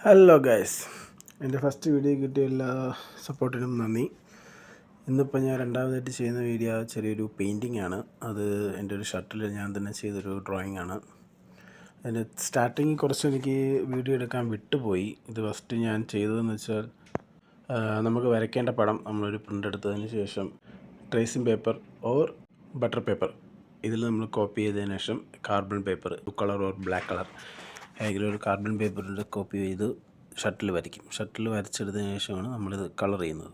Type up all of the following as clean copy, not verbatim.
Hello guys, എൻ്റെ first video കിട്ടിയ എല്ലാ സപ്പോർട്ടിനും നന്ദി. ഇന്നിപ്പോൾ ഞാൻ രണ്ടാമതായിട്ട് ചെയ്യുന്ന വീഡിയോ ചെറിയൊരു പെയിൻറ്റിംഗ് ആണ്. അത് എൻ്റെ ഒരു ഷർട്ടിൽ ഞാൻ തന്നെ ചെയ്തൊരു ഡ്രോയിങ് ആണ്. അതിൻ്റെ സ്റ്റാർട്ടിങ് കുറച്ച് എനിക്ക് വീഡിയോ എടുക്കാൻ വിട്ടുപോയി. ഇത് ഫസ്റ്റ് ഞാൻ ചെയ്തതെന്ന് വെച്ചാൽ നമുക്ക് വരയ്ക്കേണ്ട പടം നമ്മളൊരു പ്രിൻ്റ് എടുത്തതിന് ശേഷം tracing paper or butter paper ഇതിൽ നമ്മൾ കോപ്പി ചെയ്തതിന് ശേഷം carbon paper, blue colour or black colour ഏതെങ്കിലും ഒരു കാർബൺ പേപ്പറിൻ്റെ കോപ്പി ചെയ്ത് ഷർട്ടിൽ വരയ്ക്കും. ഷർട്ടിൽ വരച്ചെടുത്തതിന് ശേഷമാണ് നമ്മളിത് കളർ ചെയ്യുന്നത്.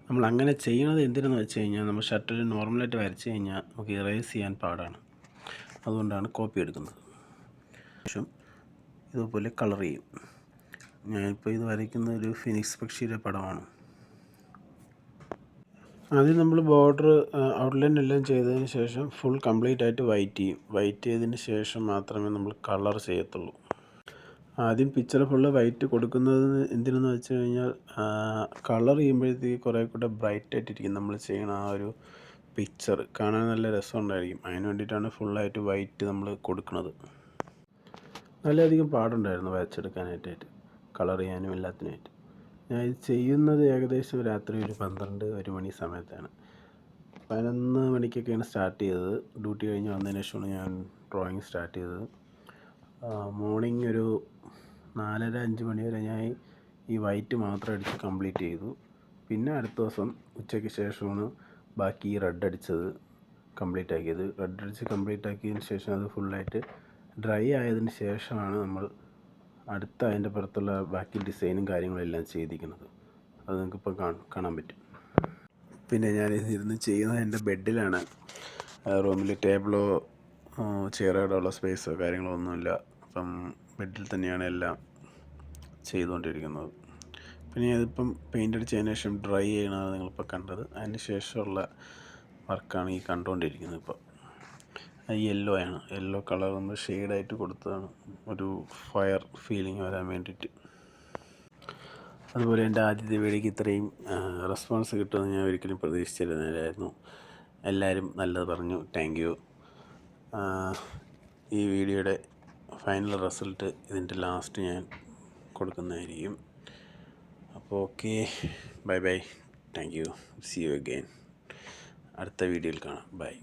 നമ്മൾ അങ്ങനെ ചെയ്യുന്നത് എന്തിനെന്ന് വെച്ച് കഴിഞ്ഞാൽ, നമ്മൾ ഷർട്ടിൽ നോർമലായിട്ട് വരച്ച് കഴിഞ്ഞാൽ നമുക്ക് ഇറേസ് ചെയ്യാൻ പാടാണ്. അതുകൊണ്ടാണ് കോപ്പി എടുക്കുന്നത്. ശേഷം ഇതുപോലെ കളർ ചെയ്യും. ഞാനിപ്പോൾ ഇത് വരയ്ക്കുന്ന ഒരു ഫിനിക്സ് പക്ഷിയുടെ പടമാണ്. ആദ്യം നമ്മൾ ബോർഡർ ഔട്ട്ലൈൻ എല്ലാം ചെയ്തതിന് ശേഷം ഫുൾ കംപ്ലീറ്റ് ആയിട്ട് വൈറ്റ് ചെയ്യും. വൈറ്റ് ചെയ്തതിന് ശേഷം മാത്രമേ നമ്മൾ കളർ ചെയ്യത്തുള്ളൂ. ആദ്യം പിക്ചർ ഫുള്ള് വൈറ്റ് കൊടുക്കുന്നത് എന്തിനെന്ന് വെച്ച് കഴിഞ്ഞാൽ, കളർ ചെയ്യുമ്പോഴത്തേക്ക് കുറേ കൂടെ ബ്രൈറ്റ് ആയിട്ടിരിക്കും. നമ്മൾ ചെയ്യണ ആ ഒരു പിക്ചർ കാണാൻ നല്ല രസമുണ്ടായിരിക്കും. അതിന് വേണ്ടിയിട്ടാണ് ഫുള്ളായിട്ട് വൈറ്റ് നമ്മൾ കൊടുക്കുന്നത്. നല്ലധികം പാടുണ്ടായിരുന്നു വരച്ചെടുക്കാനായിട്ട്, കളർ ചെയ്യാനും എല്ലാത്തിനായിട്ട്. ഞാൻ ഇത് ചെയ്യുന്നത് ഏകദേശം രാത്രി ഒരു 12-1 മണി സമയത്താണ്. 11 മണിക്കൊക്കെയാണ് സ്റ്റാർട്ട് ചെയ്തത്. ഡ്യൂട്ടി കഴിഞ്ഞ് വന്നതിന് ശേഷമാണ് ഞാൻ ഡ്രോയിങ് സ്റ്റാർട്ട് ചെയ്തത്. മോർണിംഗ് ഒരു 4:30-5 മണി വരെ ഞാൻ ഈ വൈറ്റ് മാത്രം അടിച്ച് കംപ്ലീറ്റ് ചെയ്തു. പിന്നെ അടുത്ത ദിവസം ഉച്ചയ്ക്ക് ശേഷമാണ് ബാക്കി റെഡ് അടിച്ചത് കംപ്ലീറ്റ് ആക്കിയത്. റെഡ് അടിച്ച് കംപ്ലീറ്റ് ആക്കിയതിന് ശേഷം അത് ഫുള്ളായിട്ട് ഡ്രൈ ആയതിന് ശേഷമാണ് നമ്മൾ അടുത്ത അതിൻ്റെ പുറത്തുള്ള ബാക്കി ഡിസൈനും കാര്യങ്ങളെല്ലാം ചെയ്തിരിക്കുന്നത്. അത് നിങ്ങൾക്കിപ്പോൾ കാണാൻ പറ്റും. പിന്നെ ഞാൻ ഇരുന്ന് ചെയ്യുന്നത് എൻ്റെ ബെഡിലാണ്. റൂമിൽ ടേബിളോ ചെയറുകളുള്ള സ്പേസോ കാര്യങ്ങളോ ഒന്നുമില്ല. അപ്പം ബെഡിൽ തന്നെയാണ് എല്ലാം ചെയ്തുകൊണ്ടിരിക്കുന്നത്. പിന്നെ അതിപ്പം പെയിൻ്റ് അടിച്ചതിന് ശേഷം ഡ്രൈ ചെയ്യണതാണ് നിങ്ങളിപ്പോൾ കണ്ടത്. അതിന് ശേഷമുള്ള വർക്കാണ് ഈ കണ്ടുകൊണ്ടിരിക്കുന്നത്. ഇപ്പോൾ യെല്ലോ കളർ ഒന്ന് ഷെയ്ഡായിട്ട് കൊടുത്തതാണ്, ഒരു ഫയർ ഫീലിംഗ് വരാൻ വേണ്ടിയിട്ട്. അതുപോലെ എൻ്റെ ആദ്യത്തെ വീഡിയോയ്ക്ക് ഇത്രയും റെസ്പോൺസ് കിട്ടുമെന്ന് ഞാൻ ഒരിക്കലും പ്രതീക്ഷിച്ചിരുന്നില്ലായിരുന്നു. എല്ലാവരും നല്ലത് പറഞ്ഞു. Thank you. ഈ വീഡിയോയുടെ ഫൈനൽ റിസൾട്ട് ഇതിൻ്റെ ലാസ്റ്റ് ഞാൻ കൊടുക്കുന്നതായിരിക്കും. അപ്പോൾ okay, bye bye, thank you, see you again. അടുത്ത വീഡിയോയിൽ കാണാം. ബൈ.